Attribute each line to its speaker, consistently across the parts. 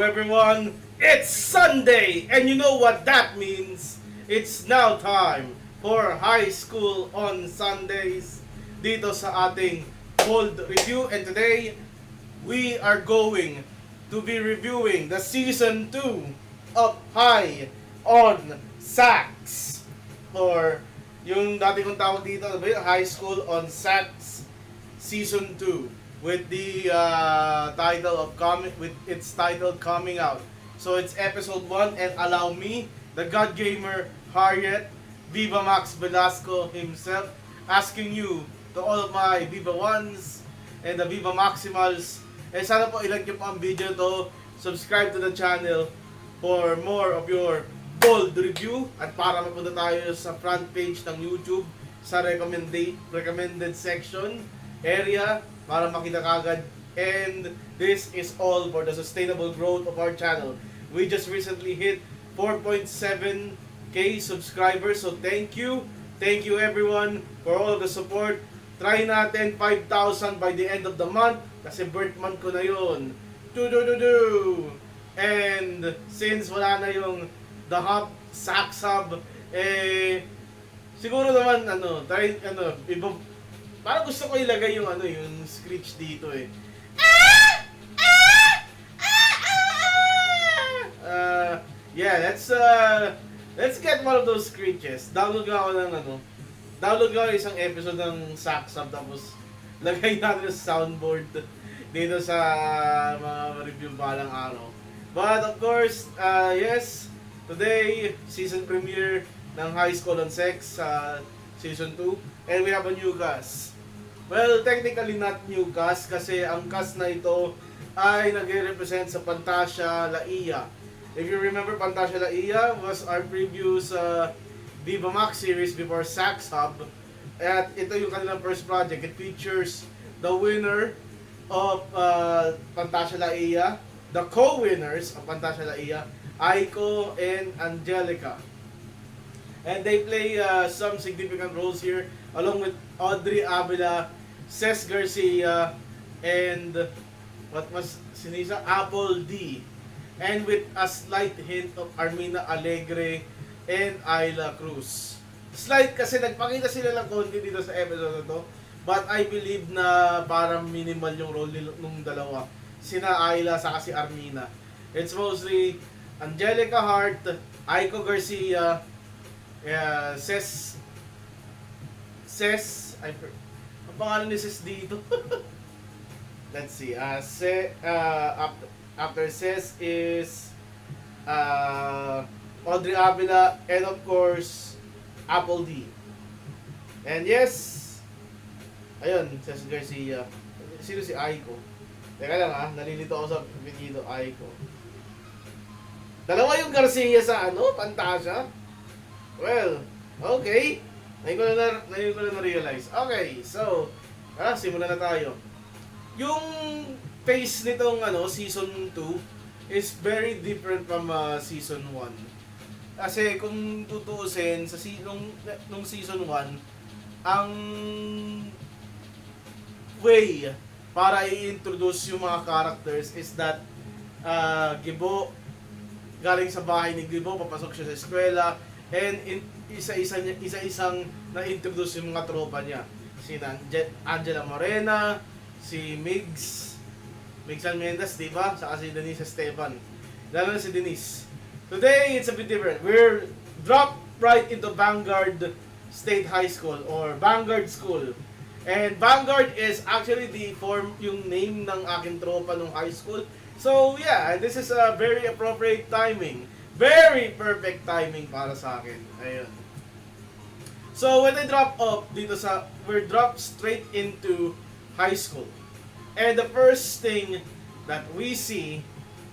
Speaker 1: everyone, it's Sunday and you know what that means. It's now time for High School on Sundays dito sa ating Bold Review. And today, we are going to be reviewing the Season 2 of High on Sax. Or yung dati kong tawag dito, High School on Sax Season 2 with the title of coming out. So it's episode 1 and allow me, the godgamer Harieth, Vivamax Velasco himself, asking you to all of my Viva Ones and the Viva Maximals, sana po ilag nyo po ang video to, subscribe to the channel for more of your bold review at para mapunta tayo sa front page ng YouTube sa recommended section area para makita kagad. And this is all for the sustainable growth of our channel. We just recently hit 4.7k subscribers, so thank you everyone for all of the support. Try natin 5,000 by the end of the month kasi birth month ko na yun. And since wala na yung the hub, sax hub, siguro naman ibang, parang gusto ko ilagay yung yung screech dito Yeah, let's get one of those screeches. Download nga ako isang episode ng sax hub, tapos lagay natin sa soundboard dito sa mga review balang araw. But of course, yes, today, season premiere ng High School on Sex Season 2. And we have a new cast. Well, technically not new cast kasi ang cast na ito ay nagre-represent sa Fantasia Laia. If you remember, Fantasia Laia was our previous Vivamax series before Sax Hub. At ito yung kanilang first project. It features the winner of Fantasia Laia, the co-winners of Fantasia Laia, Aiko and Angelica. And they play some significant roles here along with Audrey Avila, Ces Garcia, and what was sinisa? Apple D. And with a slight hint of Armina Alegre and Ayla Cruz. Slight kasi nagpakita sila lang konti dito sa episode na to. But I believe na parang minimal yung role nung dalawa. Sina Ayla sa kasi Armina. It's mostly Angelica Hart, Aiko Garcia, Ces, ang pangalan ni Ces dito. Let's see. After Ces is Audrey Avila and of course Apple D. And yes, ayun, Ces Garcia. Sino si Aiko? Teka lang nalilito ako sa apelyido Aiko. Dalawa yung Garcia sa Fantasia? Well, okay. Ngayon ko na na-realize. Okay, so, simulan na tayo. Yung pace nitong season 2 is very different from season 1. Kasi kung tutuusin, nung season 1, ang way para i-introduce yung mga characters is that Gibo, galing sa bahay ni Gibo, papasok siya sa eskwela, and isa-isang na-introduce yung mga tropa niya. Si Angela Morena, si Migs Almendas, diba? Saka si Denise Esteban. Lalo na si Denise. Today, it's a bit different. We're dropped right into Vanguard State High School or Vanguard School. And Vanguard is actually yung name ng aking tropa nung high school. So yeah, this is a very appropriate timing. Very perfect timing para sa akin. Ayun. So when I drop off we're dropped straight into high school. And the first thing that we see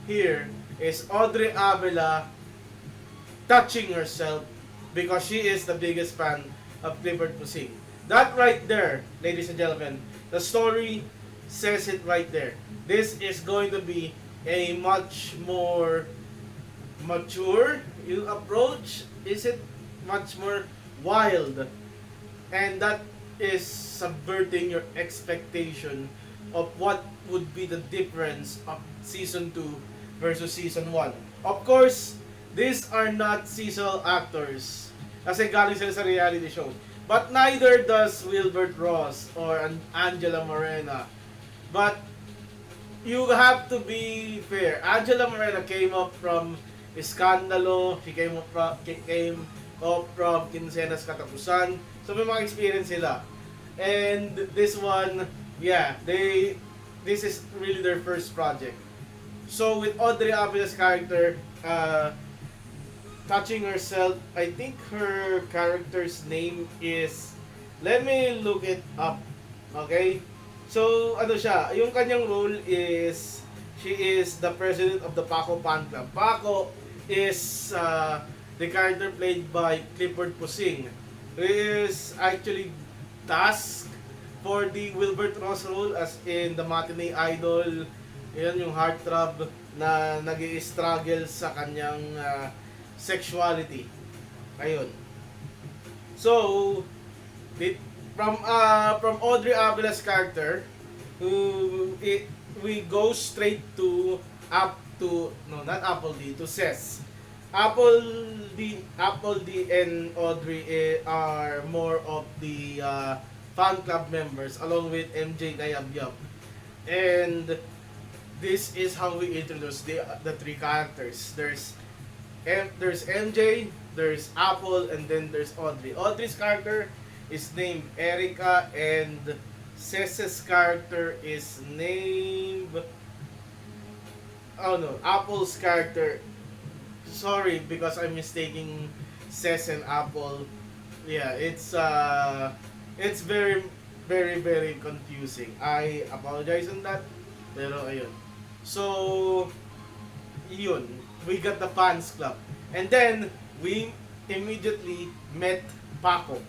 Speaker 1: here is Audrey Avila touching herself because she is the biggest fan of Clifford Pusing. That right there, ladies and gentlemen, the story says it right there. This is going to be a much more mature yung approach. Is it much more wild? And that is subverting your expectation of what would be the difference of season 2 versus season 1. Of course, these are not seasonal actors kasi galing sila sa reality show. But neither does Wilbert Ross or Angela Morena. But you have to be fair. Angela Morena came up from Iskandalo. She came up from Quincenas Katapusan. So may mga experience sila. And this one, yeah, this is really their first project. So with Audrey Avila's character, touching herself, I think her character's name is, let me look it up, okay? So ano siya, yung kanyang role is, she is the president of the Paco fan club. Paco is the character played by Clifford Pusing, who is actually tasked for the Wilbert Ross role as in the matinee idol. Yan yung heartthrob na nag-i-struggle sa kanyang sexuality. Ayun. So, from Audrey Avila's character, we go straight to to Cess. Apple D and Audrey are more of the fan club members along with MJ Kayabyab. And this is how we introduce the three characters. There's MJ, there's Apple, and then there's Audrey. Audrey's character is named Erica, and Cess's character is named, oh no, Apple's character, sorry because I'm mistaking Cess and Apple. Yeah, it's very very confusing. I apologize on that. Pero ayun. So yun, we got the fans club. And then we immediately met Paco.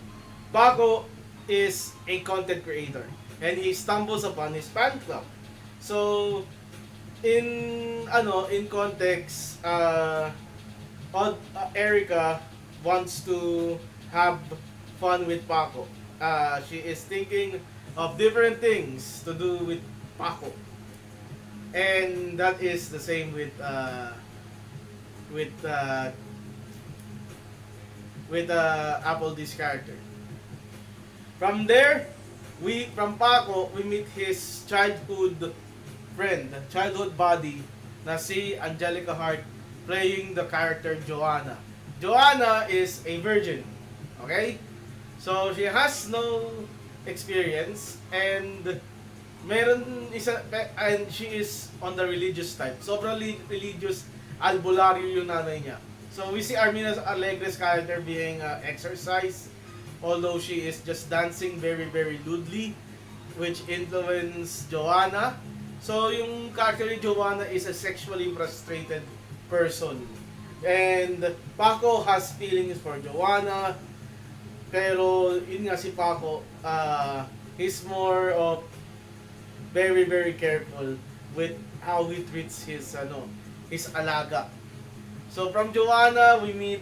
Speaker 1: Paco is a content creator and he stumbles upon his fan club. So in context, Erica wants to have fun with Paco. She is thinking of different things to do with Paco. And that is the same with Apple D's character. From there, from Paco, we meet his childhood friend, childhood buddy, na si Angelica Hart, playing the character Joanna. Joanna is a virgin, okay? So she has no experience and she is on the religious type. Sobrang religious, albularyo yung nanay niya. So we see Armina Alegre's character being exercised, although she is just dancing very very lewdly, which influenced Joanna. So yung character ni Joanna is a sexually frustrated person. And Paco has feelings for Joanna, pero yun nga si Paco, he's more of very very careful with how he treats his alaga. So from Joanna we meet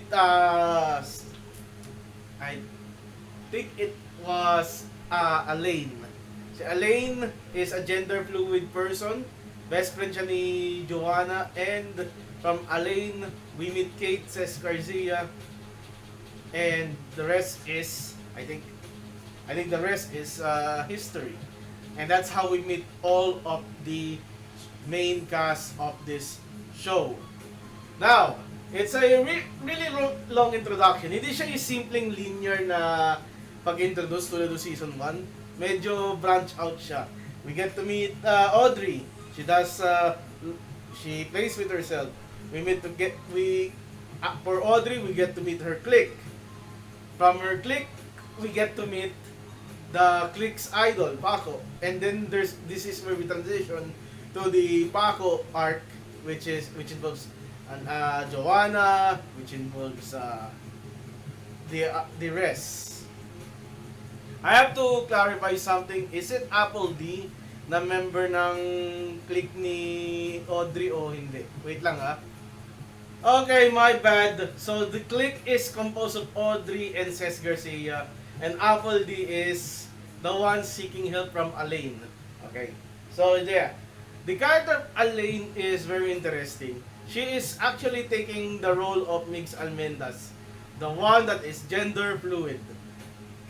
Speaker 1: I think it was Allaine. Si Allaine is a gender fluid person. Best friend siya ni Joanna. And from Allaine we meet Kate Garcia. And the rest is, I think the rest is history. And that's how we meet all of the main cast of this show. Now, it's a really long introduction. Hindi siya yung simpleng linear na pag-introduce tulad ng season 1. Medyo branch out siya. We get to meet Audrey. She plays with herself. For Audrey, we get to meet her clique. From her clique, we get to meet the clique's idol, Paco. And then this is where we transition to the Paco arc, which involves Joanna, which involves the rest. I have to clarify something. Is it Apple D na member ng clique ni Audrey o hindi? Wait lang ha. Okay, my bad. So the clique is composed of Audrey and Cess Garcia, and Apple D is the one seeking help from Allaine. Okay. So yeah. The character of Allaine is very interesting. She is actually taking the role of Mix Almendas, the one that is gender fluid.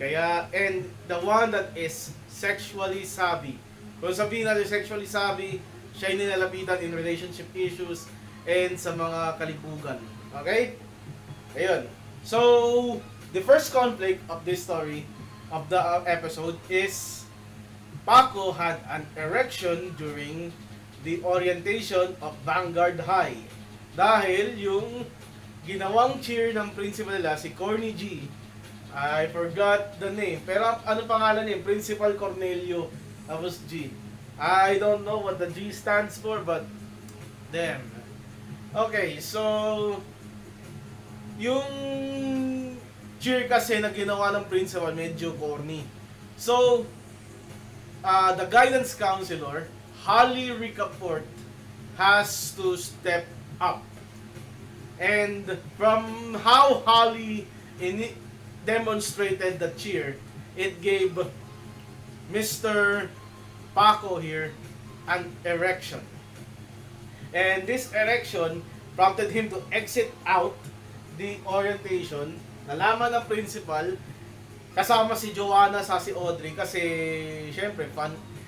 Speaker 1: Kaya, and the one that is sexually savvy. Kung sabihin natin sexually savvy, siya yung nilalapitan in relationship issues and sa mga kalibugan. Okay? Ayun. So, the first conflict of this story, of the episode, is Paco had an erection during the orientation of Vanguard High. Dahil yung ginawang cheer ng principal nila, si Corny G. I forgot the name. Pero ano pangalan niya? Principal Cornelio. Tapos G. I don't know what the G stands for, but damn. Okay, so yung cheer kasi na ginawa ng principal medyo corny. So, the guidance counselor, Harieth, has to step up. And from how Holly demonstrated the cheer, it gave Mr. Paco here an erection. And this erection prompted him to exit out the orientation. Nalaman ng principal, kasama si Joanna sa si Audrey kasi syempre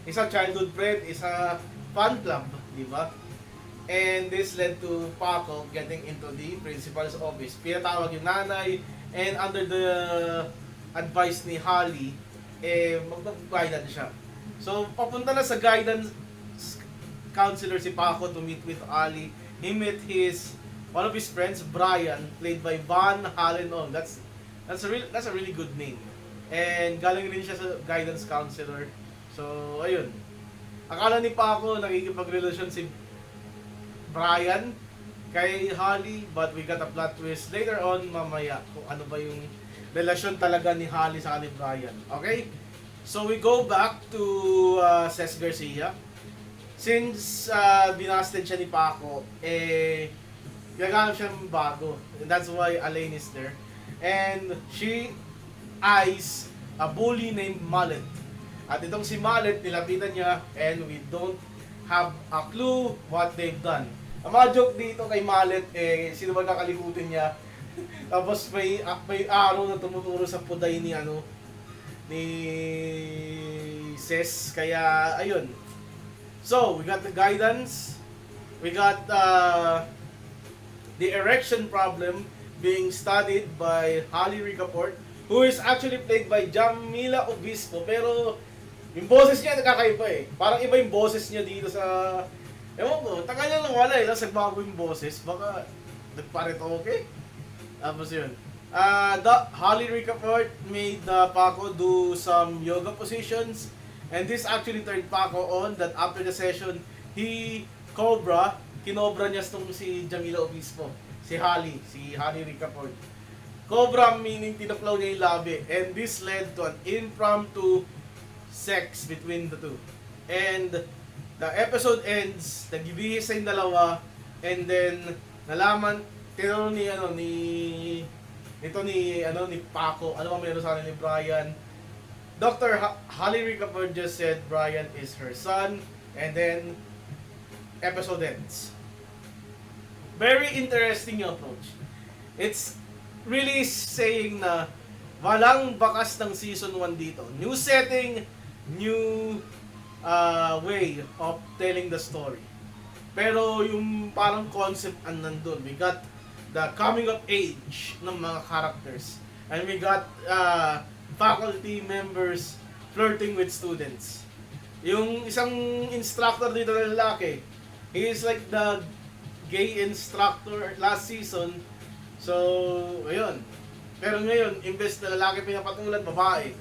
Speaker 1: isang childhood friend, isa fan club, di ba? And this led to Paco getting into the principal's office. Pinatawag yung nanay and under the advice ni Holly, mag-guidance siya. So, papunta na sa guidance counselor si Paco to meet with Ali. He met one of his friends, Brian, played by Van Halen. That's a really good name. And galing rin siya sa guidance counselor. So, ayun. Akala ni Paco nakikipagrelasyon si Brian kay Holly, but we got a plot twist later on mamaya kung ano ba yung relasyon talaga ni Holly sa ni Brian. Okay? So we go back to Ces Garcia. Since binasted siya ni Paco, gaganap siya ng bago. And that's why Allaine is there. And she eyes a bully named Mallet. At itong si Mallet, nilapitan niya and we don't have a clue what they've done. Ang mga joke dito kay Mallet, sino ba kakalimutin niya? Tapos may araw na tumuturo sa puday ni Ces. Kaya, ayun. So, we got the guidance. We got the erection problem being studied by Harieth, who is actually played by Jamila Obispo. Pero, yung boses niya nakakaiba eh. Parang iba yung boses niya dito sa... Ewan ko, tagal niya lang wala eh. Tapos nagbago yung boses. Baka nagparito okay. Tapos yun. Harieth made Paco do some yoga positions. And this actually turned Paco on that after the session, kinobra niya si Jamila Obispo. Si Harieth. Cobra meaning tinaklaw niya yung labi. And this led to an impromptu sex between the two. And the episode ends, nagbibihis sa yung dalawa, and then nalaman, tinanong ni Paco, ano ba meron sa akin ni Brian. Dr. Harieth just said Brian is her son, and then episode ends. Very interesting yung approach. It's really saying na walang bakas ng season 1 dito. New setting, new way of telling the story. Pero yung parang concept ang nandun. We got the coming of age ng mga characters. And we got faculty members flirting with students. Yung isang instructor dito na lalaki, he is like the gay instructor last season. So, ayun. Pero ngayon, imbes na lalaki pinapatulan, babae.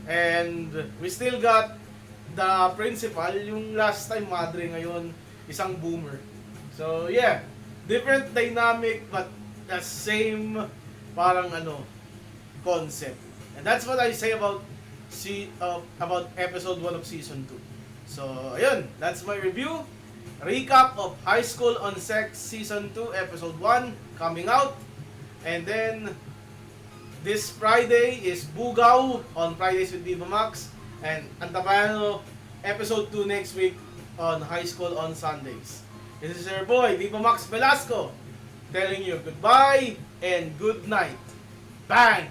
Speaker 1: And we still got the principal, yung last time madre, ngayon isang boomer. So yeah, different dynamic but the same parang concept. And that's what I say about episode 1 of season 2. So ayun, that's my review. Recap of High School on Sex season 2 episode 1 coming out. And then this Friday is Bugaw on Fridays with Vivamax. And Antabano, episode 2 next week, on High School on Sundays. This is your boy, Vivamax Velasco, telling you goodbye and good night. Bang!